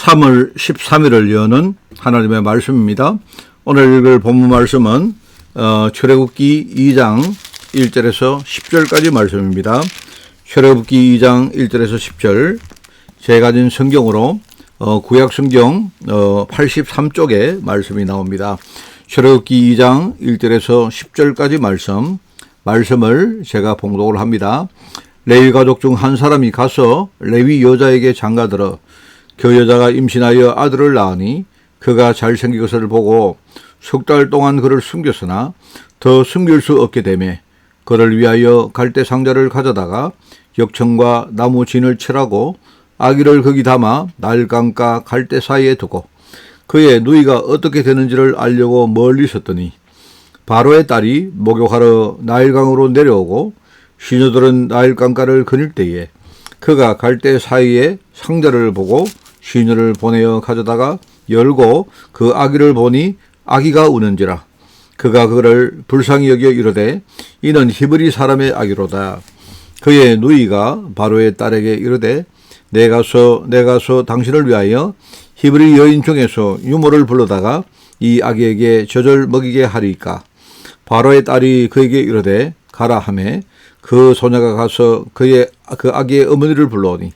3월 13일을 여는 하나님의 말씀입니다. 오늘 읽을 본문 말씀은 출애굽기 2장 1절에서 10절까지 말씀입니다. 출애굽기 2장 1절에서 10절 제가 가진 성경으로 구약 성경 83쪽에 말씀이 나옵니다. 출애굽기 2장 1절에서 10절까지 말씀을 제가 봉독을 합니다. 레위 가족 중 한 사람이 가서 레위 여자에게 장가들어 그 여자가 임신하여 아들을 낳으니 그가 잘생긴 것을 보고 석 달 동안 그를 숨겼으나 더 숨길 수 없게 되매 그를 위하여 갈대 상자를 가져다가 역청과 나무 진을 칠하고 아기를 거기 담아 날강가 갈대 사이에 두고 그의 누이가 어떻게 되는지를 알려고 멀리 섰더니 바로의 딸이 목욕하러 나일강으로 내려오고 시녀들은 나일강가를 거닐 때에 그가 갈대 사이에 상자를 보고 시녀를 보내어 가져다가 열고 그 아기를 보니 아기가 우는지라 그가 그를 불쌍히 여겨 이르되 이는 히브리 사람의 아기로다. 그의 누이가 바로의 딸에게 이르되 내 가서 당신을 위하여 히브리 여인 중에서 유모를 불러다가 이 아기에게 젖을 먹이게 하리이까. 바로의 딸이 그에게 이르되 가라 하매 그 소녀가 가서 그 아기의 어머니를 불러오니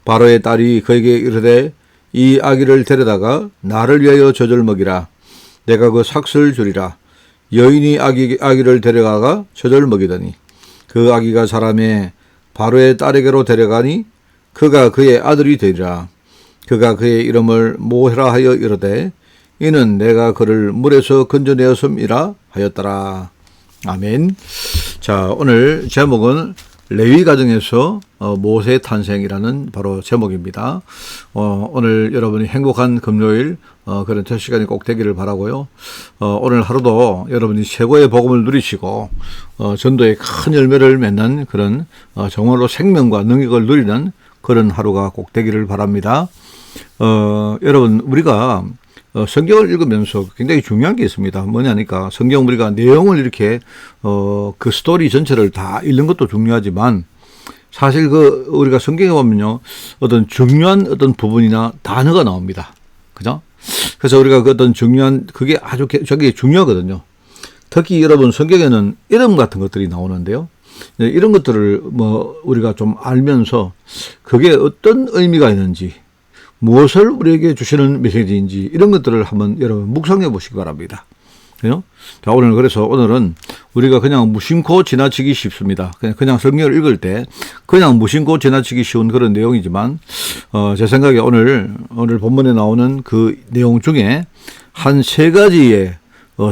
바로의 딸이 그에게 이르되 이 아기를 데려다가 나를 위하여 젖을 먹이라. 내가 그 삭슬 주리라. 여인이 아기를 데려가가 젖을 먹이더니 그 아기가 자라매 바로의 딸에게로 데려가니 그가 그의 아들이 되리라. 그가 그의 이름을 모세라 하여 이르되 이는 내가 그를 물에서 건져내었음이라 하였더라. 아멘. 자, 오늘 제목은 레위 가정에서 모세 탄생이라는 바로 제목입니다. 오늘 여러분이 행복한 금요일 그런 첫 시간이 꼭 되기를 바라고요. 오늘 하루도 여러분이 최고의 복음을 누리시고 전도의 큰 열매를 맺는 그런 정말로 생명과 능력을 누리는 그런 하루가 꼭 되기를 바랍니다. 여러분 우리가 성경을 읽으면서 굉장히 중요한 게 있습니다. 뭐냐니까 성경 우리가 내용을 이렇게 그 스토리 전체를 다 읽는 것도 중요하지만 사실 우리가 성경에 보면요 어떤 중요한 어떤 부분이나 단어가 나옵니다. 그죠? 그래서 우리가 그 어떤 중요한 그게 아주 저게 중요하거든요. 특히 여러분 성경에는 이름 같은 것들이 나오는데요. 이런 것들을 우리가 좀 알면서 그게 어떤 의미가 있는지 무엇을 우리에게 주시는 메시지인지 이런 것들을 한번 여러분 묵상해 보시기 바랍니다. 그죠? 자, 오늘은 우리가 그냥 무심코 지나치기 쉽습니다. 그냥 성경을 읽을 때 그냥 무심코 지나치기 쉬운 그런 내용이지만, 제 생각에 오늘 본문에 나오는 그 내용 중에 한 3가지의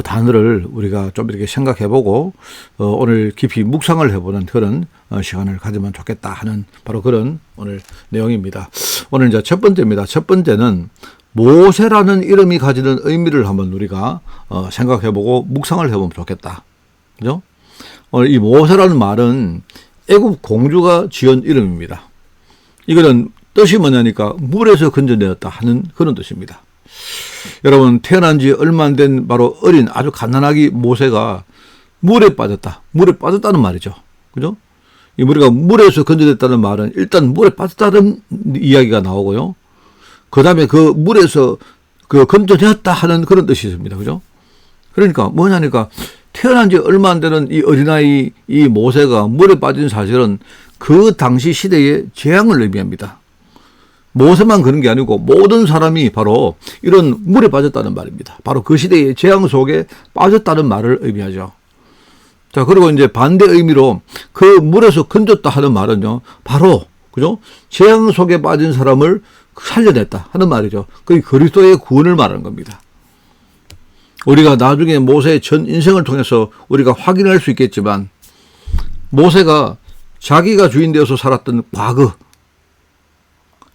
단어를 우리가 좀 이렇게 생각해 보고, 오늘 깊이 묵상을 해보는 그런 시간을 가지면 좋겠다 하는 바로 그런 오늘 내용입니다. 오늘 이제 첫 번째입니다. 첫 번째는 모세라는 이름이 가지는 의미를 한번 우리가 생각해보고 묵상을 해보면 좋겠다. 그죠? 오늘 이 모세라는 말은 애굽 공주가 지은 이름입니다. 이거는 뜻이 뭐냐니까 물에서 건져내었다 하는 그런 뜻입니다. 여러분 태어난 지 얼마 안 된 바로 어린 아주 갓난아기 모세가 물에 빠졌다는 말이죠. 그죠? 우리가 물에서 건져냈다는 말은 일단 물에 빠졌다는 이야기가 나오고요. 그 다음에 그 물에서 건져냈다 하는 그런 뜻이 있습니다. 그죠? 그러니까 뭐냐니까 태어난 지 얼마 안 되는 이 어린아이 이 모세가 물에 빠진 사실은 그 당시 시대의 재앙을 의미합니다. 모세만 그런 게 아니고 모든 사람이 바로 이런 물에 빠졌다는 말입니다. 바로 그 시대의 재앙 속에 빠졌다는 말을 의미하죠. 자, 그리고 이제 반대 의미로 그 물에서 건졌다 하는 말은요, 바로, 그죠? 재앙 속에 빠진 사람을 살려냈다 하는 말이죠. 그게 그리스도의 구원을 말하는 겁니다. 우리가 나중에 모세의 전 인생을 통해서 우리가 확인할 수 있겠지만, 모세가 자기가 주인 되어서 살았던 과거,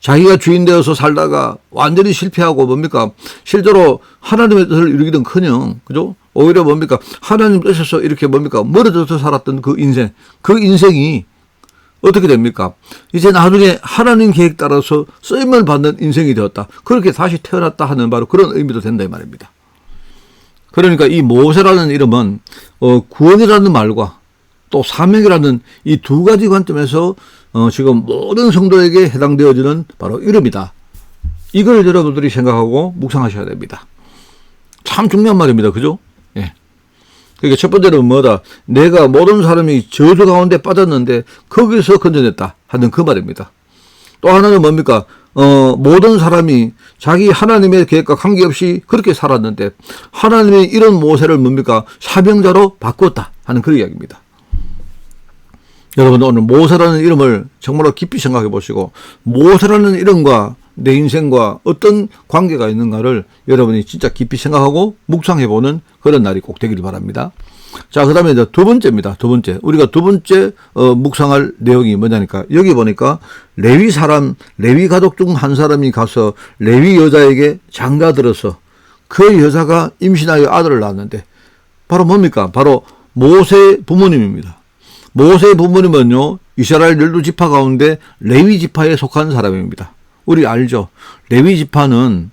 자기가 주인 되어서 살다가 완전히 실패하고 실제로 하나님의 뜻을 이루기는 커녕, 그죠? 오히려 하나님 뜻에서 이렇게 멀어져서 살았던 그 인생이 어떻게 됩니까? 이제 나중에 하나님 계획 따라서 쓰임을 받는 인생이 되었다. 그렇게 다시 태어났다 하는 바로 그런 의미도 된다 이 말입니다. 그러니까 이 모세라는 이름은 구원이라는 말과 또 사명이라는 이 2가지 관점에서 지금 모든 성도에게 해당되어지는 바로 이름이다. 이걸 여러분들이 생각하고 묵상하셔야 됩니다. 참 중요한 말입니다. 그죠? 예. 그러니까 첫 번째는 뭐다? 내가 모든 사람이 저주 가운데 빠졌는데 거기서 건져냈다 하는 그 말입니다. 또 하나는 뭡니까? 모든 사람이 자기 하나님의 계획과 관계없이 그렇게 살았는데 하나님이 이런 모세를 뭡니까? 사명자로 바꾸었다 하는 그런 이야기입니다. 여러분 오늘 모세라는 이름을 정말로 깊이 생각해 보시고 모세라는 이름과 내 인생과 어떤 관계가 있는가를 여러분이 진짜 깊이 생각하고 묵상해 보는 그런 날이 꼭 되기를 바랍니다. 자, 그 다음에 이제 두 번째입니다. 두 번째. 우리가 두 번째, 묵상할 내용이 뭐냐니까, 여기 보니까 레위 가족 중 한 사람이 가서 레위 여자에게 장가들어서 그 여자가 임신하여 아들을 낳았는데, 바로 뭡니까? 바로 모세 부모님입니다. 모세 부모님은요, 이스라엘 12지파 가운데 레위 지파에 속한 사람입니다. 우리 알죠? 레위 지파는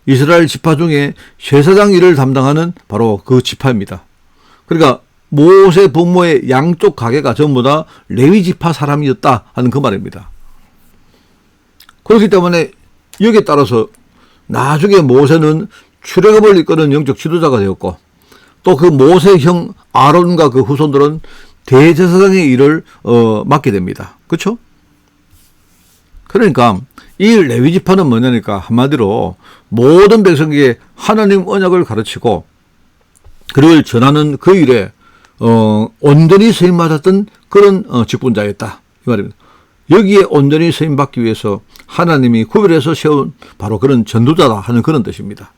이스라엘 지파 중에 제사장 일을 담당하는 바로 그 지파입니다. 그러니까 모세 부모의 양쪽 가게가 전부 다 레위 지파 사람이었다 하는 그 말입니다. 그렇기 때문에 여기에 따라서 나중에 모세는 출애굽을 이끄는 영적 지도자가 되었고 또 그 모세 형 아론과 그 후손들은 대제사장의 일을 맡게 됩니다. 그렇죠? 그러니까 이 레위 지파는 뭐냐니까 한마디로 모든 백성에게 하나님 언약을 가르치고 그를 전하는 그 일에 온전히 쓰임받았던 그런 직분자였다 이 말입니다. 여기에 온전히 쓰임받기 위해서 하나님이 구별해서 세운 바로 그런 전도자다 하는 그런 뜻입니다.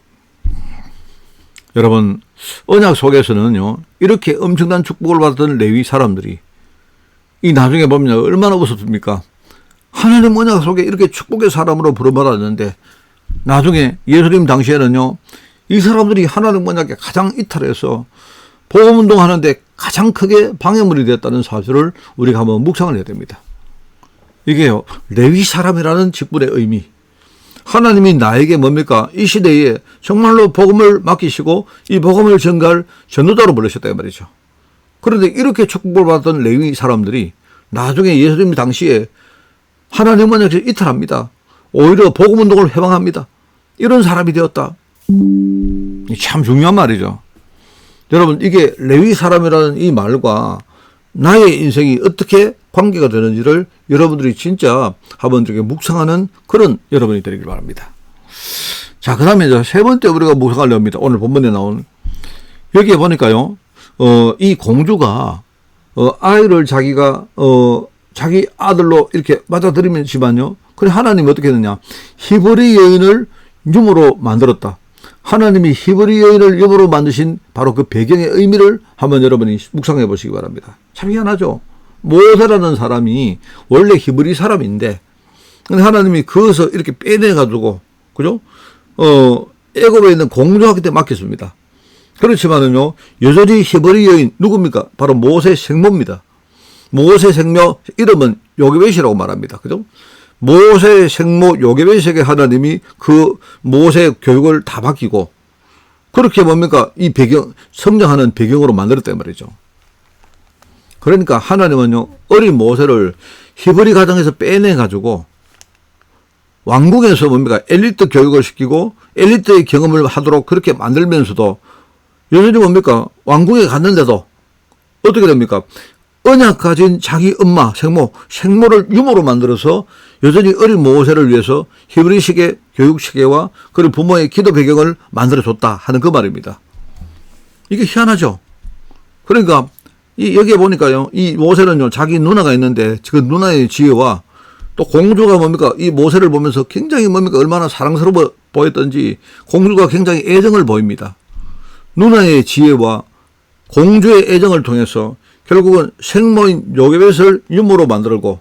여러분 언약 속에서는요 이렇게 엄청난 축복을 받았던 레위 사람들이 이 나중에 보면 얼마나 무섭습니까? 하나님 언약 속에 이렇게 축복의 사람으로 부름받았는데 나중에 예수님 당시에는요 이 사람들이 하나님 언약에 가장 이탈해서 복음운동하는데 가장 크게 방해물이 되었다는 사실을 우리가 한번 묵상을 해야 됩니다. 이게요 레위 사람이라는 직분의 의미, 하나님이 나에게 뭡니까? 이 시대에 정말로 복음을 맡기시고 이 복음을 전가할 전도자로 부르셨다 이 말이죠. 그런데 이렇게 축복을 받았던 레위 사람들이 나중에 예수님 당시에 하나님 언약에서 이탈합니다. 오히려 복음운동을 회방합니다. 이런 사람이 되었다. 참 중요한 말이죠. 여러분 이게 레위 사람이라는 이 말과 나의 인생이 어떻게 관계가 되는지를 여러분들이 진짜 한번 이렇게 묵상하는 그런 여러분이 되길 바랍니다. 자, 그 다음에 세 번째 우리가 묵상하려 합니다. 오늘 본문에 나온 여기에 보니까요 이 공주가 아이를 자기가 자기 아들로 이렇게 맞아들이지만요 그래 하나님이 어떻게 했느냐, 히브리 여인을 유모로 만들었다. 하나님이 히브리 여인을 유모로 만드신 바로 그 배경의 의미를 한번 여러분이 묵상해 보시기 바랍니다. 참 희한하죠. 모세라는 사람이 원래 히브리 사람인데 근데 하나님이 그것을 이렇게 빼내가지고 그죠? 애굽에 있는 공주한테 맡겼습니다. 그렇지만은요 여전히 히브리 여인 누굽니까? 바로 모세 생모입니다. 모세 생모 이름은 요게벳이라고 말합니다. 그죠? 모세 생모 요게벳에게 하나님이 그 모세 교육을 다 바뀌고 그렇게 뭡니까? 이 배경, 성장하는 배경으로 만들었단 말이죠. 그러니까 하나님은요, 어린 모세를 히브리 가정에서 빼내가지고 왕궁에서 뭡니까? 엘리트 교육을 시키고 엘리트의 경험을 하도록 그렇게 만들면서도 여전히 뭡니까? 왕궁에 갔는데도 어떻게 됩니까? 언약 가진 자기 엄마, 생모를 유모로 만들어서 여전히 어린 모세를 위해서 히브리식의 교육체계와 그리고 부모의 기도 배경을 만들어줬다 하는 그 말입니다. 이게 희한하죠? 그러니까 여기에 보니까요, 이 모세는요, 자기 누나가 있는데 그 누나의 지혜와 또 공주가 뭡니까? 이 모세를 보면서 굉장히 뭡니까? 얼마나 사랑스러워 보였던지 공주가 굉장히 애정을 보입니다. 누나의 지혜와 공주의 애정을 통해서 결국은 생모인 요게벳을 유모로 만들고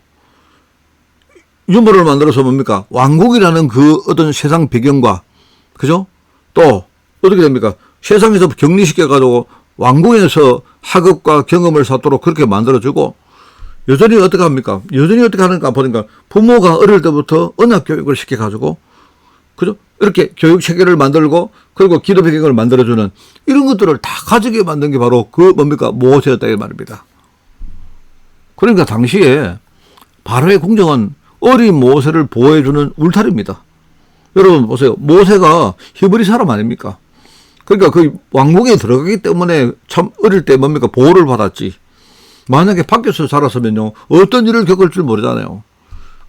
유모를 만들어서 뭡니까? 왕국이라는 그 어떤 세상 배경과 그죠? 또 어떻게 됩니까? 세상에서 격리시켜가지고 왕궁에서 학업과 경험을 쌓도록 그렇게 만들어주고 여전히 어떻게 합니까? 여전히 어떻게 하는가 보니까 부모가 어릴 때부터 언약 교육을 시켜가지고 그죠? 이렇게 교육 체계를 만들고 그리고 기도 배경을 만들어주는 이런 것들을 다 가지게 만든 게 바로 그 뭡니까? 모세였다 이 말입니다. 그러니까 당시에 바로의 궁정은 어린 모세를 보호해주는 울타리입니다. 여러분 보세요. 모세가 히브리 사람 아닙니까? 그러니까 그 왕궁에 들어가기 때문에 참 어릴 때 뭡니까? 보호를 받았지. 만약에 밖에서 자랐으면요, 어떤 일을 겪을 줄 모르잖아요.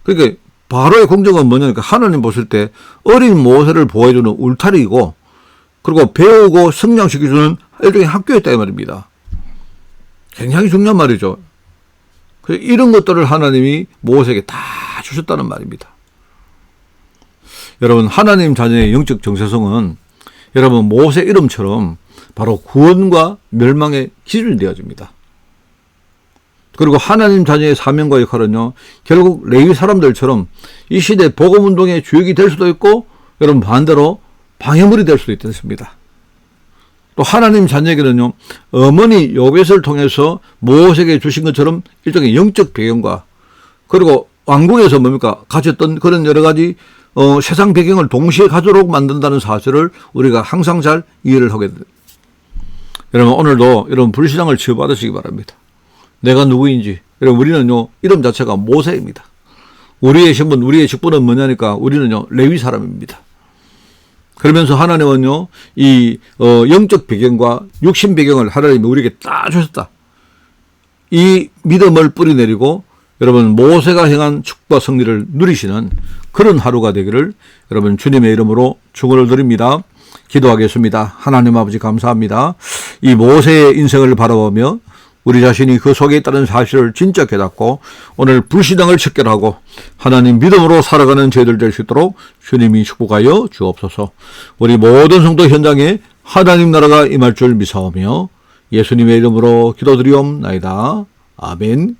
그러니까 바로의 공정은 뭐냐니까 하나님 보실 때 어린 모세를 보호해주는 울타리이고, 그리고 배우고 성장시켜주는 일종의 학교였다 이 말입니다. 굉장히 중요한 말이죠. 이런 것들을 하나님이 모세에게 다 주셨다는 말입니다. 여러분, 하나님 자녀의 영적 정체성은 여러분 모세 이름처럼 바로 구원과 멸망의 기준이 되어집니다. 그리고 하나님 자녀의 사명과 역할은요, 결국 레위 사람들처럼 이 시대 복음운동의 주역이 될 수도 있고, 여러분 반대로 방해물이 될 수도 있습니다. 또 하나님 자녀에게는요, 어머니 요벳을 통해서 모세에게 주신 것처럼 일종의 영적 배경과, 그리고 왕궁에서 뭡니까? 가졌던 그런 여러 가지 세상 배경을 동시에 가져오고 만든다는 사실을 우리가 항상 잘 이해를 하게 됩니다. 여러분, 오늘도 여러분 불신앙을 치유받으시기 바랍니다. 내가 누구인지. 여러분, 우리는요, 이름 자체가 모세입니다. 우리의 신분, 우리의 직분은 뭐냐니까 우리는요, 레위 사람입니다. 그러면서 하나님은요, 이 영적 배경과 육신 배경을 하나님이 우리에게 다 주셨다. 이 믿음을 뿌리내리고 여러분 모세가 행한 축복과 승리를 누리시는 그런 하루가 되기를 여러분 주님의 이름으로 축원을 드립니다. 기도하겠습니다. 하나님 아버지 감사합니다. 이 모세의 인생을 바라보며 우리 자신이 그 속에 있다는 사실을 진짜 깨닫고 오늘 불신앙을 척결하고 하나님 믿음으로 살아가는 저희들 될 수 있도록 주님이 축복하여 주옵소서. 우리 모든 성도 현장에 하나님 나라가 임할 줄 믿사오며 예수님의 이름으로 기도드리옵나이다. 아멘.